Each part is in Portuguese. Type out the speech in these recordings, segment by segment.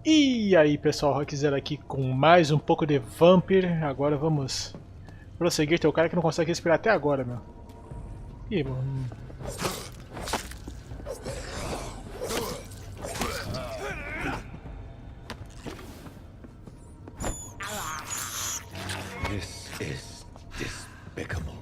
E aí pessoal, RockZero aqui com mais um pouco de Vampyr. Agora vamos prosseguir. Tem o cara que não consegue respirar até agora, meu. Ih, mano. This is despicable.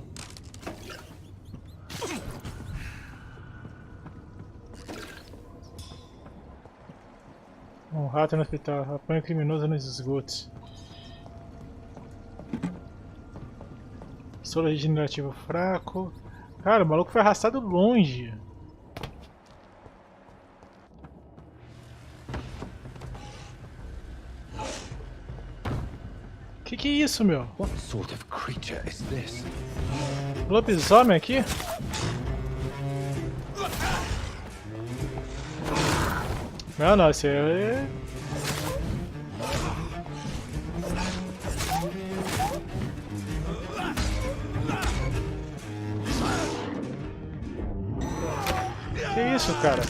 Um rato no hospital, apanha criminoso nos esgotos. Soro regenerativo fraco. Cara, o maluco foi arrastado longe. Que é isso, meu? What sort of creature is this? Lobisomem aqui? Não, esse é... Que isso, cara?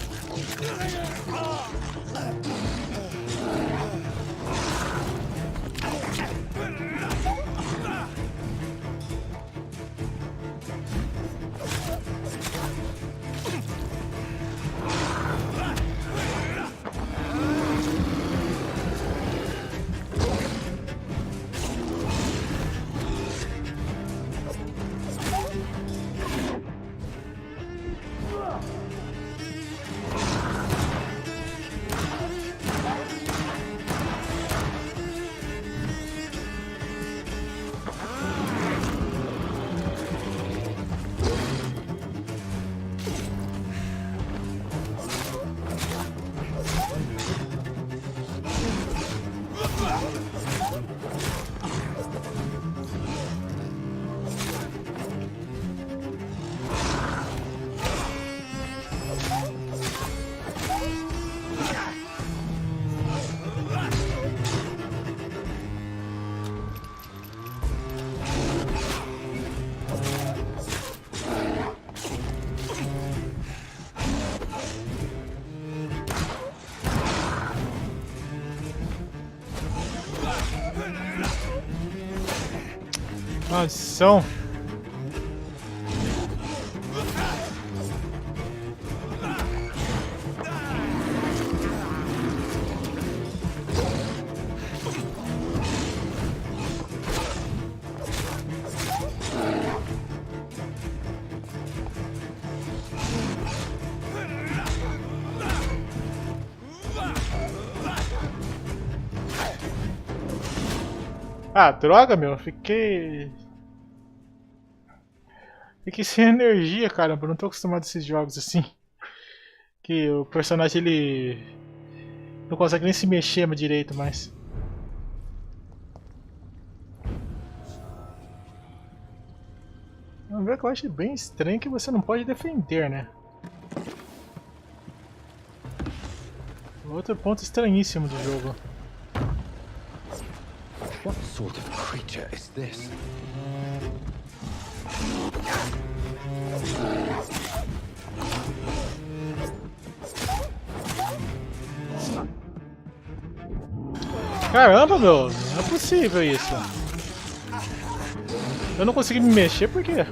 Maldição! Ah, droga, meu! Fiquei sem energia, caramba. Eu não tô acostumado a esses jogos assim. Que o personagem ele não consegue nem se mexer direito mais. Vamos ver que eu acho bem estranho que você não pode defender, né? Outro ponto estranhíssimo do jogo. What sort of creature is this? Caramba, meu! Não é possível isso. Eu não consegui me mexer por quê?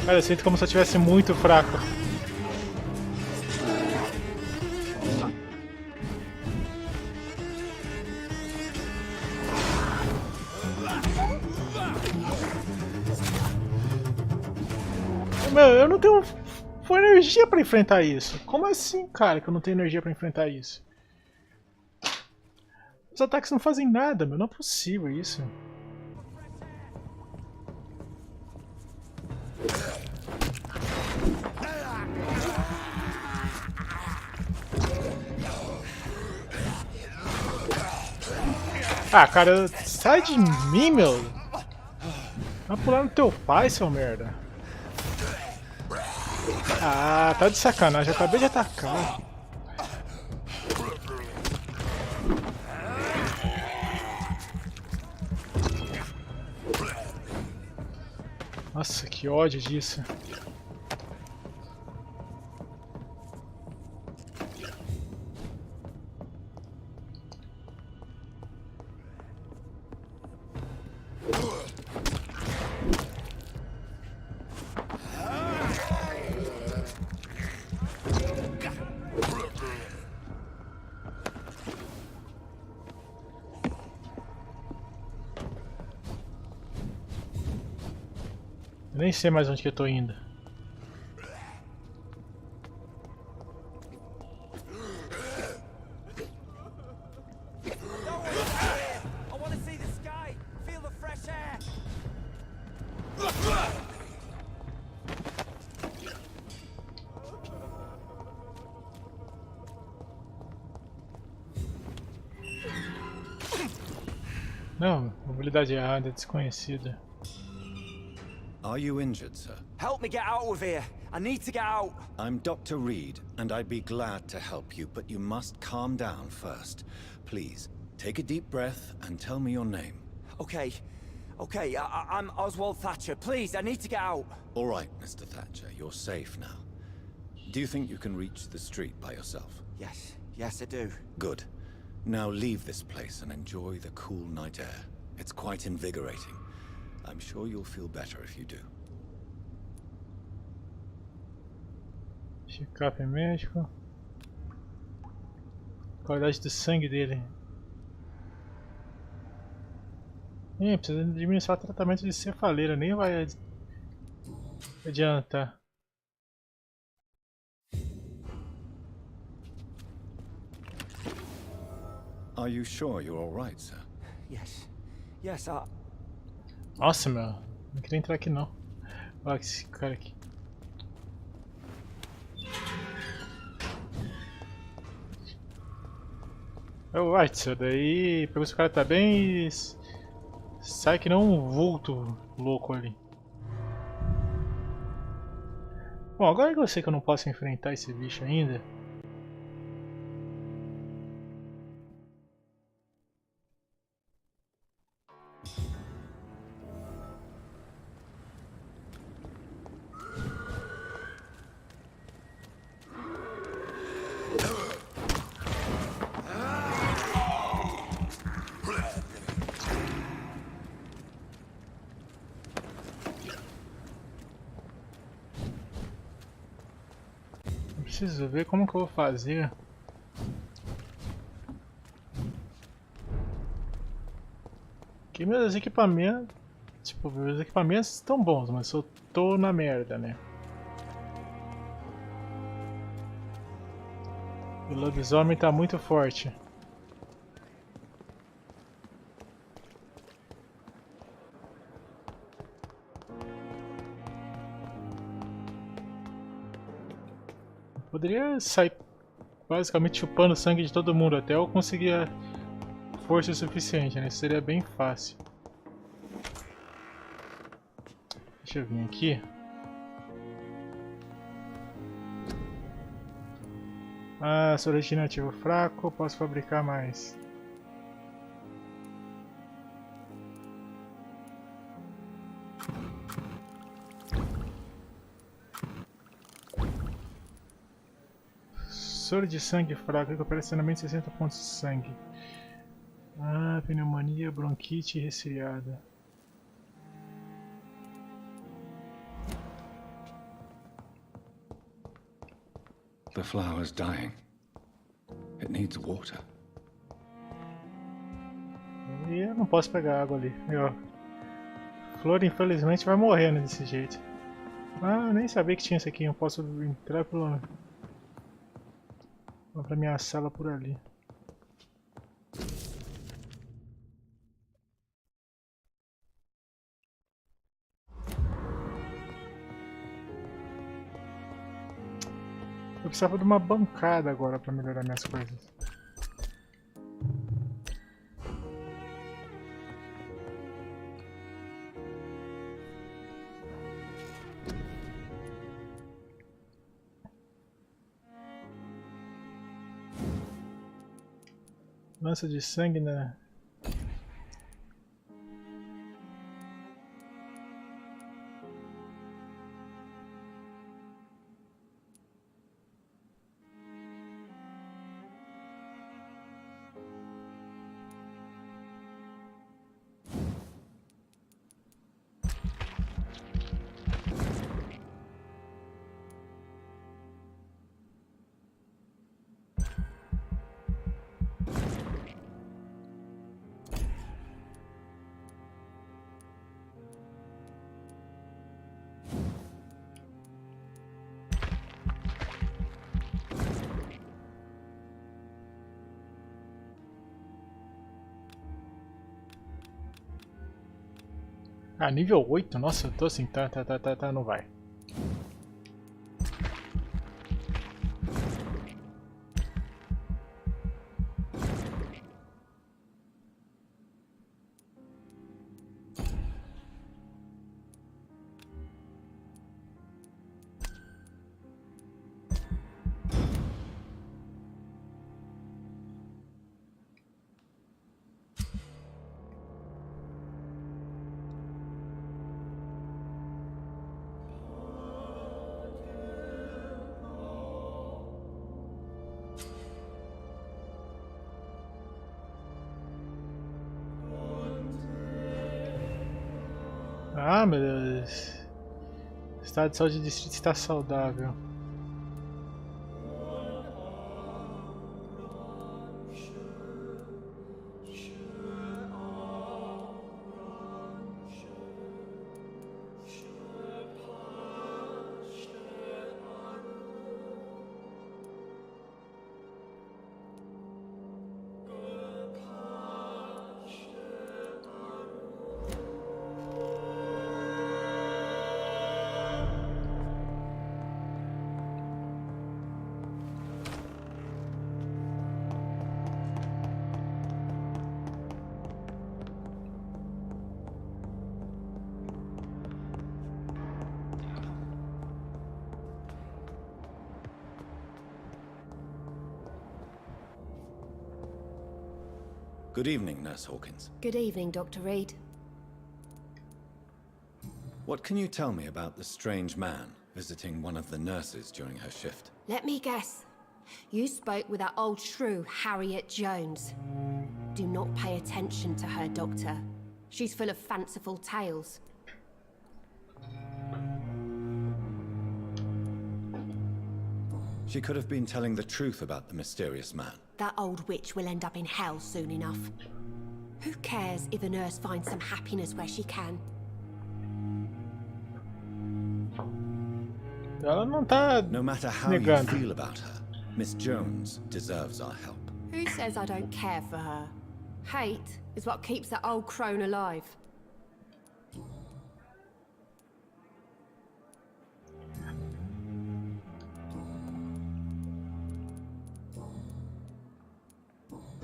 Cara, eu sinto como se eu estivesse muito fraco. Meu, eu não tenho energia pra enfrentar isso. Como assim, cara, que eu não tenho energia pra enfrentar isso? Os ataques não fazem nada, meu. Não é possível isso. Ah, cara, sai de mim, meu! Vai pular no teu pai, seu merda! Ah, tá de sacanagem, eu acabei de atacar. Nossa, que ódio disso. Eu nem sei mais onde que eu tô indo. Não, mobilidade errada, desconhecida. Are you injured, sir? Help me get out of here. I need to get out. I'm Dr. Reed, and I'd be glad to help you, but you must calm down first. Please, take a deep breath and tell me your name. Okay. I'm Oswald Thatcher. Please, I need to get out. All right, Mr. Thatcher, you're safe now. Do you think you can reach the street by yourself? Yes, I do. Good. Now leave this place and enjoy the cool night air. It's quite invigorating. I'm sure you'll feel better if you do. Check-up médico. Qualidade do sangue dele. Precisa administrar tratamento de cefaleira, nem vai adiantar. Are you sure you're all right, sir? Yes, I... Nossa, meu. Não queria entrar aqui não. Olha esse cara aqui. Ué, isso daí pegou se o cara tá bem e sai que não um vulto louco ali. Bom, agora que eu sei que eu não posso enfrentar esse bicho ainda. Preciso ver como que eu vou fazer. Que meus equipamentos, tipo, meus equipamentos estão bons, mas eu tô na merda, né? O lobisomem tá muito forte. Poderia sair basicamente chupando o sangue de todo mundo até eu conseguir a força suficiente, né? Isso seria bem fácil. Deixa eu vir aqui. Ah, sou regenerativo fraco, posso fabricar mais. Soro de sangue fraco, recupera estacionamento 60 pontos de sangue. Ah, pneumonia, bronquite e resfriada. The flower's dying. It needs water. E eu não posso pegar água ali. E, ó, flor infelizmente vai morrendo desse jeito. Ah, eu nem sabia que tinha isso aqui. Eu posso entrar pelo... pra minha sala por ali. Eu precisava de uma bancada agora para melhorar minhas coisas. Lança de sangue na... Ah, nível 8? Nossa, eu tô assim, tá, não vai. Ah, meu Deus. O estado de saúde do distrito está saudável. Good evening, Nurse Hawkins. Good evening, Dr. Reed. What can you tell me about the strange man visiting one of the nurses during her shift? Let me guess. You spoke with that old shrew, Harriet Jones. Do not pay attention to her, Doctor. She's full of fanciful tales. She could have been telling the truth about the mysterious man. That old witch will end up in hell soon enough. Who cares if a nurse finds some happiness where she can? Ela não tá No matter how you negando. feel about her, Miss Jones deserves our help. Who says I don't care for her? Hate is what keeps that old crone alive.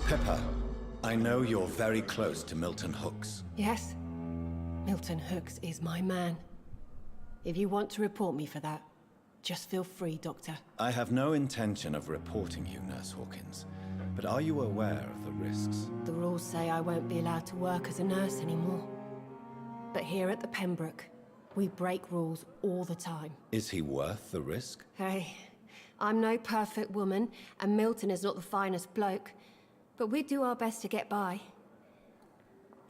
Pippa, I know you're very close to Milton Hooks. Yes? Milton Hooks is my man. If you want to report me for that, just feel free, Doctor. I have no intention of reporting you, Nurse Hawkins, but are you aware of the risks? The rules say I won't be allowed to work as a nurse anymore. But here at the Pembroke, we break rules all the time. Is he worth the risk? Hey, I'm no perfect woman, and Milton is not the finest bloke, but we do our best to get by.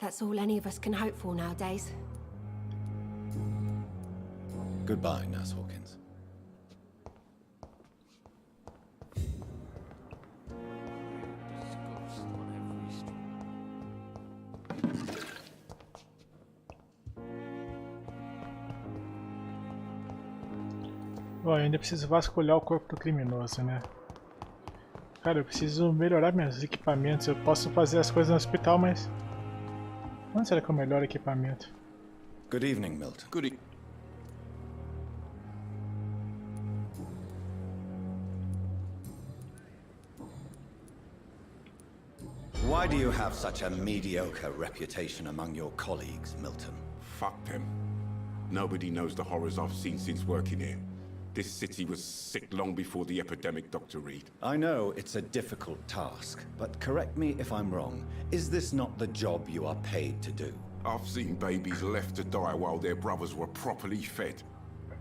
That's all any of us can hope for nowadays. Goodbye, Nurse Hawkins. Bom, ainda preciso vasculhar o corpo do criminoso, né? Cara, eu preciso melhorar meus equipamentos. Eu posso fazer as coisas no hospital, mas... onde será que é o melhor equipamento? Good evening, Milton. Good evening. Why do you have such a mediocre reputation among your colleagues, Milton? Fuck them. Nobody knows the horrors I've seen since working here. This city was sick long before the epidemic, Dr. Reed. I know it's a difficult task, but correct me if I'm wrong. Is this not the job you are paid to do? I've seen babies left to die while their brothers were properly fed.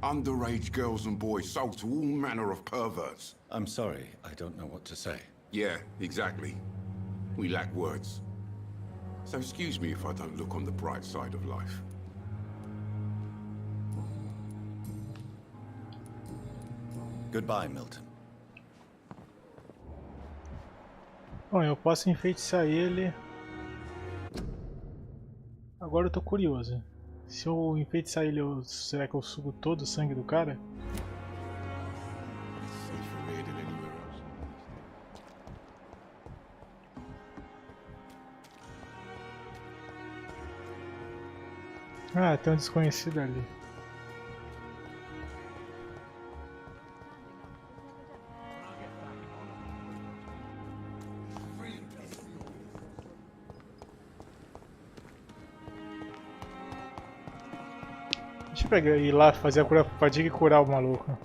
Underage girls and boys sold to all manner of perverts. I'm sorry, I don't know what to say. Yeah, exactly. We lack words. So excuse me if I don't look on the bright side of life. Goodbye, Milton. Bom, eu posso enfeitiçar ele. Agora eu tô curioso. Se eu enfeitiçar ele, será que eu sugo todo o sangue do cara? Ah, tem um desconhecido ali. Deixa eu pegar, ir lá fazer a cura fadiga e curar o maluco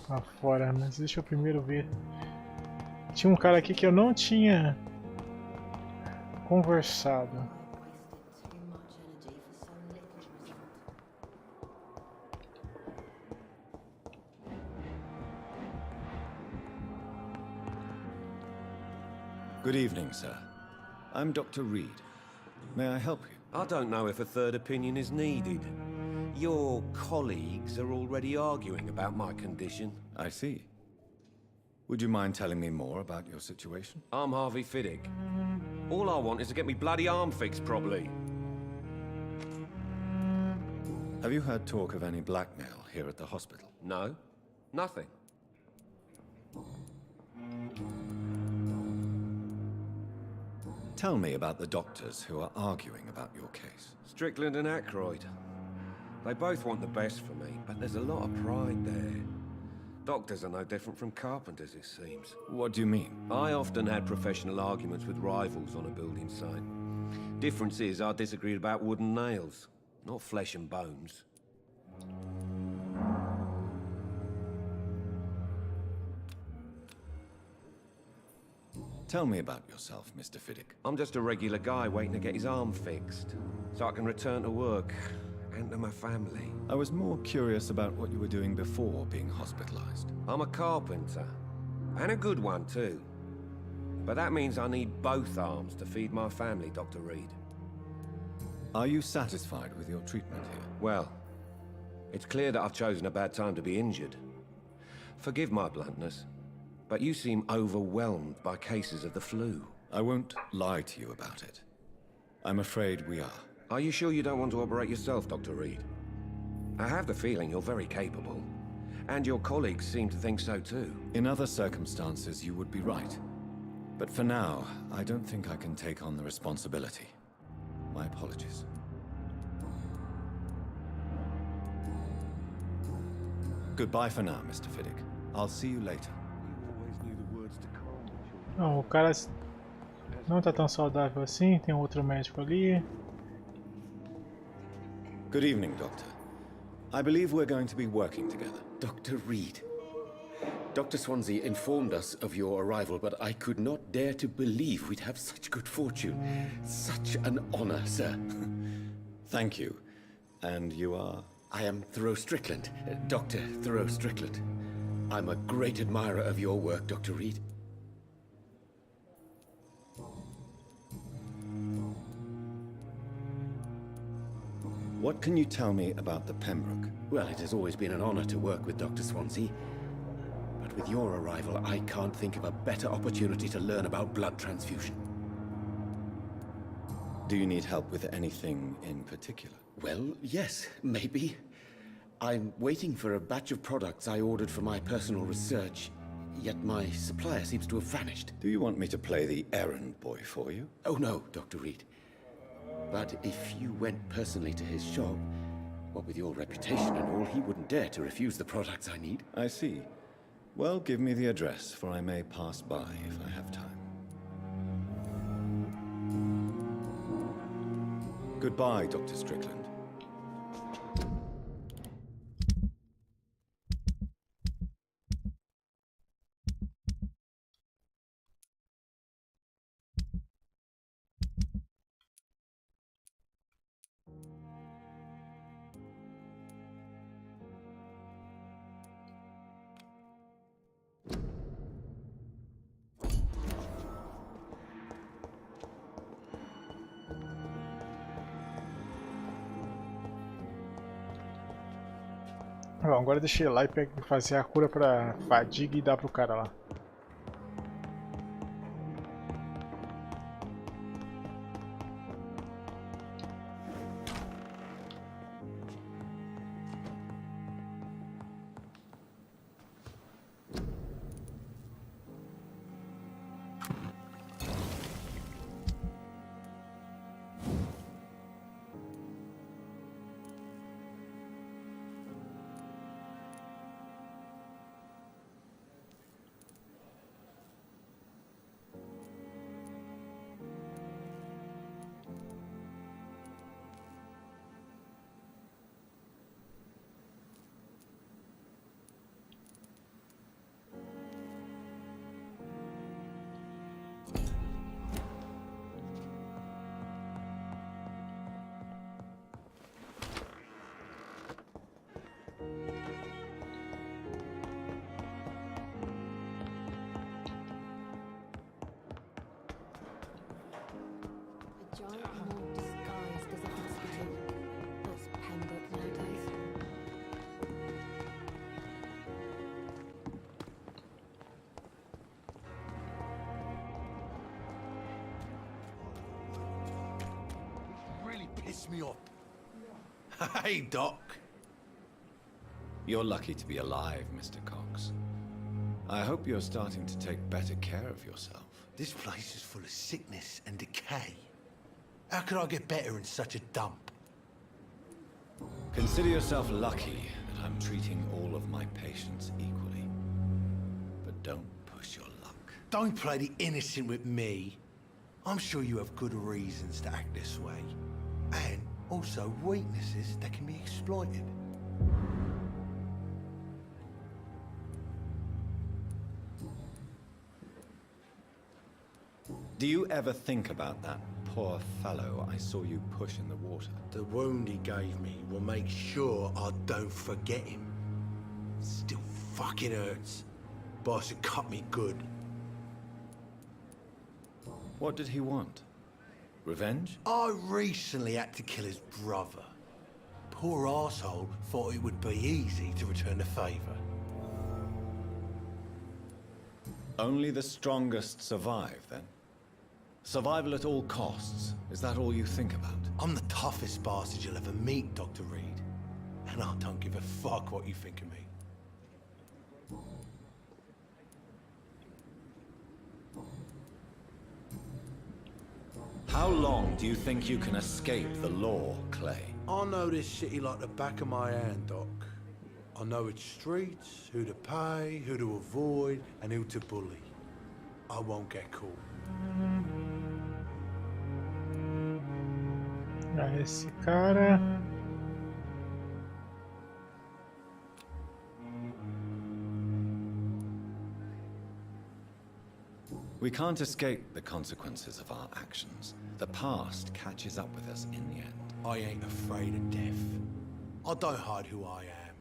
lá fora, mas deixa eu primeiro ver. Tinha um cara aqui que eu não tinha conversado. Good evening, sir. I'm Dr. Reed. May I help you? I don't know if a third opinion is needed. Your colleagues are already arguing about my condition. I see. Would you mind telling me more about your situation? I'm Harvey Fiddick. All I want is to get me bloody arm fixed properly. Have you heard talk of any blackmail here at the hospital? No, nothing. Tell me about the doctors who are arguing about your case. Strickland and Aykroyd. They both want the best for me, but there's a lot of pride there. Doctors are no different from carpenters, it seems. What do you mean? I often had professional arguments with rivals on a building site. Difference is I disagreed about wooden nails, not flesh and bones. Tell me about yourself, Mr. Fiddick. I'm just a regular guy waiting to get his arm fixed, so I can return to work and to my family. I was more curious about what you were doing before being hospitalized. I'm a carpenter, and a good one too. But that means I need both arms to feed my family, Dr. Reed. Are you satisfied with your treatment here? Well, it's clear that I've chosen a bad time to be injured. Forgive my bluntness, but you seem overwhelmed by cases of the flu. I won't lie to you about it. I'm afraid we are. Are you sure you don't want to operate yourself, Dr. Reed? I have the feeling you're very capable, and your colleagues seem to think so too. In other circumstances, you would be right. But for now, I don't think I can take on the responsibility. My apologies. Goodbye for now, Mr. Fiddick. I'll see you later. Não, o cara não tá tão saudável assim, tem outro médico ali. Good evening, Doctor. I believe we're going to be working together. Dr. Reed. Dr. Swansea informed us of your arrival, but I could not dare to believe we'd have such good fortune. Such an honor, sir. Thank you. And you are? I am THOREAU Strickland, Dr. THOREAU Strickland. I'm a great admirer of your work, Dr. Reed. What can you tell me about the Pembroke? Well, it has always been an honor to work with Dr. Swansea. But with your arrival, I can't think of a better opportunity to learn about blood transfusion. Do you need help with anything in particular? Well, yes, maybe. I'm waiting for a batch of products I ordered for my personal research, yet my supplier seems to have vanished. Do you want me to play the errand boy for you? Oh no, Dr. Reed. But if you went personally to his shop, what with your reputation and all, he wouldn't dare to refuse the products I need. I see. Well, give me the address, for I may pass by if I have time. Goodbye, Dr. Strickland. Bom, agora deixa ele lá e fazer a cura pra fadiga e dar pro cara lá. A giant morgue disguised as a hospital. That's Pembroke nowadays. Really pissed me off. Hey, Doc. You're lucky to be alive, Mr. Cox. I hope you're starting to take better care of yourself. This place is full of sickness and decay. How could I get better in such a dump? Consider yourself lucky that I'm treating all of my patients equally. But don't push your luck. Don't play the innocent with me. I'm sure you have good reasons to act this way. And also weaknesses that can be exploited. Do you ever think about that poor fellow I saw you push in the water? The wound he gave me will make sure I don't forget him. Still fucking hurts. Boss had cut me good. What did he want? Revenge? I recently had to kill his brother. Poor arsehole thought it would be easy to return the favor. Only the strongest survive, then? Survival at all costs. Is that all you think about? I'm the toughest bastard you'll ever meet, Dr. Reed. And I don't give a fuck what you think of me. How long do you think you can escape the law, Clay? I know this city like the back of my hand, Doc. I know its streets, who to pay, who to avoid, and who to bully. I won't get caught. Esse cara... We can't escape the consequences of our actions. The past catches up with us in the end. I ain't afraid of death. I don't hide who I am.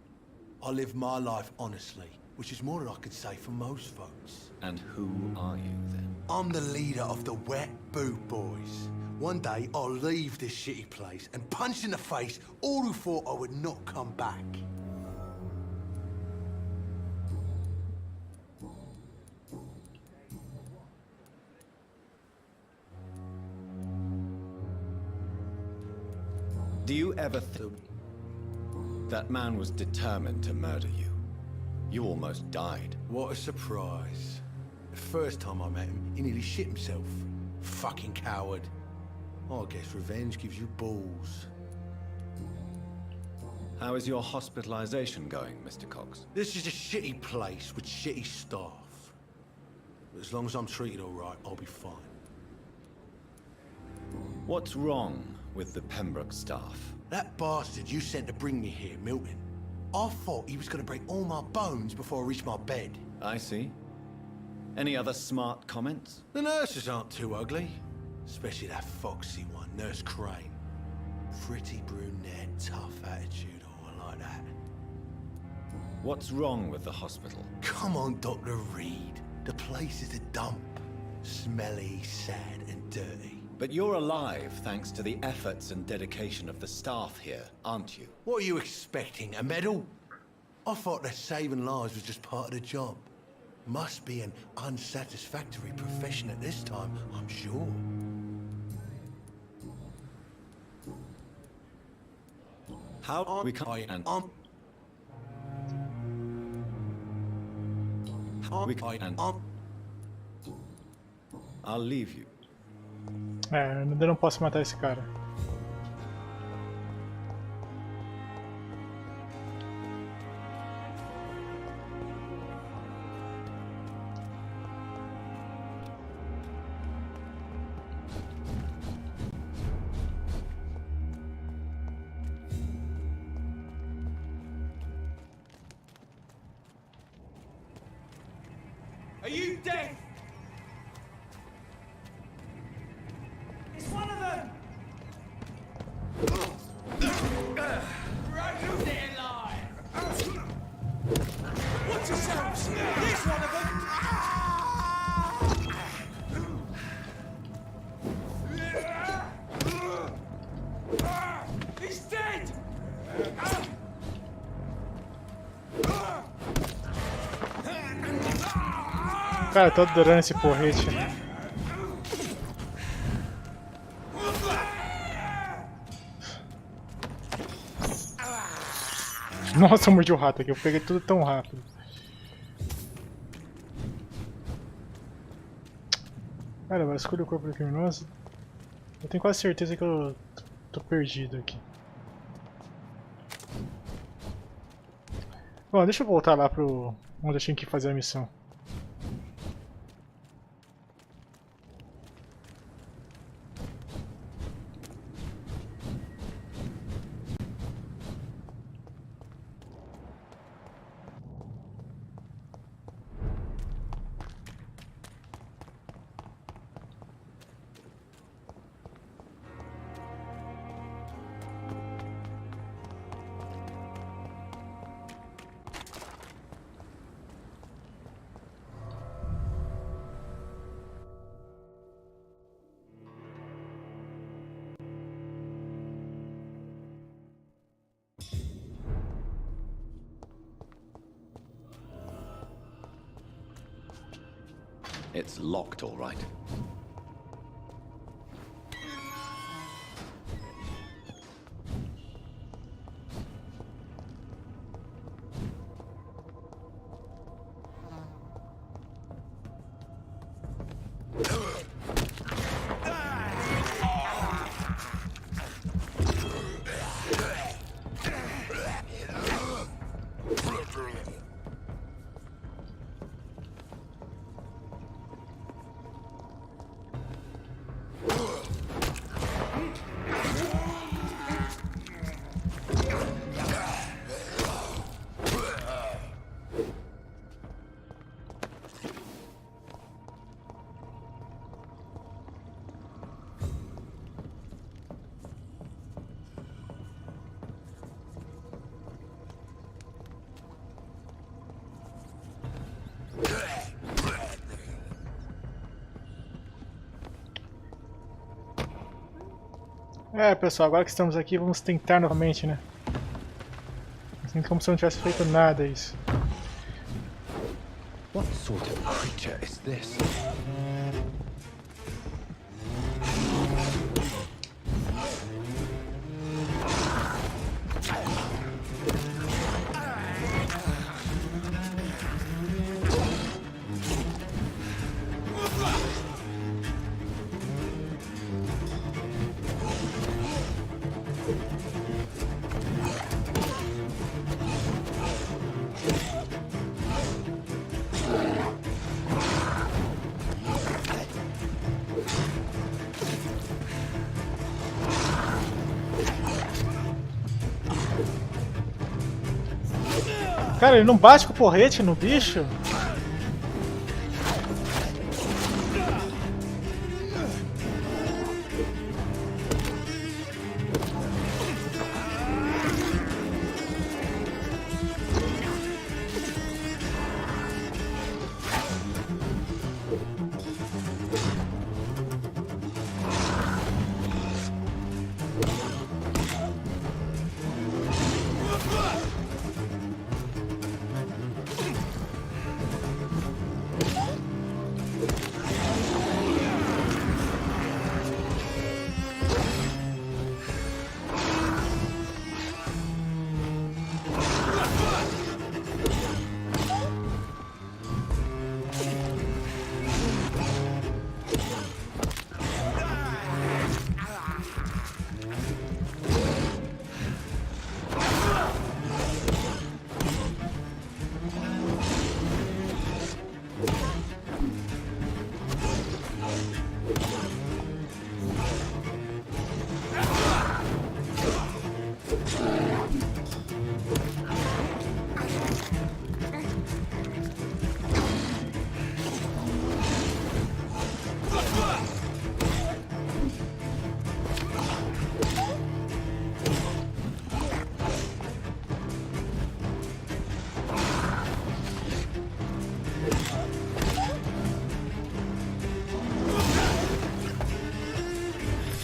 I live my life honestly, which is more than I could say for most folks. And who are you, then? I'm the leader of the Wet Boot Boys. One day, I'll leave this shitty place and punch in the face all who thought I would not come back. Do you ever think that man was determined to murder you? You almost died. What a surprise. The first time I met him, he nearly shit himself. Fucking coward. I guess revenge gives you balls. How is your hospitalization going, Mr. Cox? This is a shitty place with shitty staff. But as long as I'm treated all right, I'll be fine. What's wrong with the Pembroke staff? That bastard you sent to bring me here, Milton. I thought he was gonna break all my bones before I reached my bed. I see. Any other smart comments? The nurses aren't too ugly. Especially that foxy one, Nurse Crane. Pretty brunette, tough attitude, oh, I like that. What's wrong with the hospital? Come on, Dr. Reed. The place is a dump. Smelly, sad, and dirty. But you're alive thanks to the efforts and dedication of the staff here, aren't you? What are you expecting, a medal? I thought that saving lives was just part of the job. Must be an unsatisfactory profession at this time, I'm sure. How we can I'll leave you. É, eu ainda não posso matar esse cara. Are you dead? It's one of them! Right, who's there alive? Watch yourselves! There's one of them! He's dead! Cara, eu tô adorando esse porrete. Nossa, eu mordi o rato aqui, eu peguei tudo tão rápido. Cara, agora escolha o corpo do criminoso. Eu tenho quase certeza que eu tô perdido aqui. Bom, deixa eu voltar lá pro onde eu tinha que fazer a missão. It's locked, all right. É, pessoal, agora que estamos aqui, vamos tentar novamente, né? Assim como se eu não tivesse feito nada isso. What sort of creature is this? Cara, ele não bate com o porrete no bicho?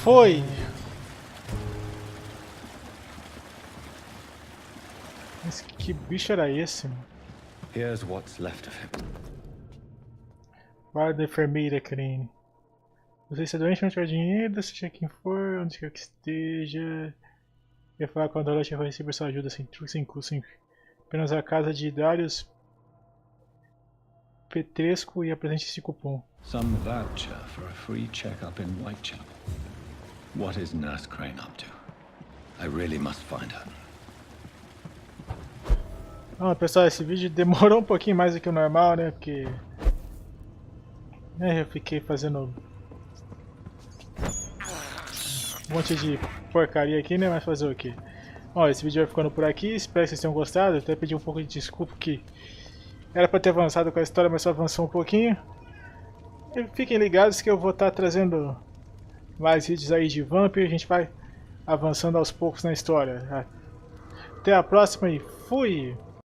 Foi! Mas que bicho era esse, mano? Here's what's left of him. Guarda enfermeira, crane. Você está doente, não tiver dinheiro, seja quem for, onde quer que esteja. Quer falar com a Dorothy vai receber sua ajuda sem truque, sem custo, sem... Apenas a casa de Darius Petresco e apresente esse cupom. Some voucher for a free checkup in Whitechapel. What is Nurse Crane up to? I really must find her. Ah, pessoal, esse vídeo demorou um pouquinho mais do que o normal, né? Porque eu fiquei fazendo um monte de porcaria aqui, né? Mas fazer o quê? Ó, esse vídeo vai ficando por aqui. Espero que vocês tenham gostado. Eu até pedi um pouco de desculpa que era pra ter avançado com a história, mas só avançou um pouquinho. E fiquem ligados que eu vou estar trazendo mais vídeos aí de Vampyr. A gente vai avançando aos poucos na história. Até a próxima e fui!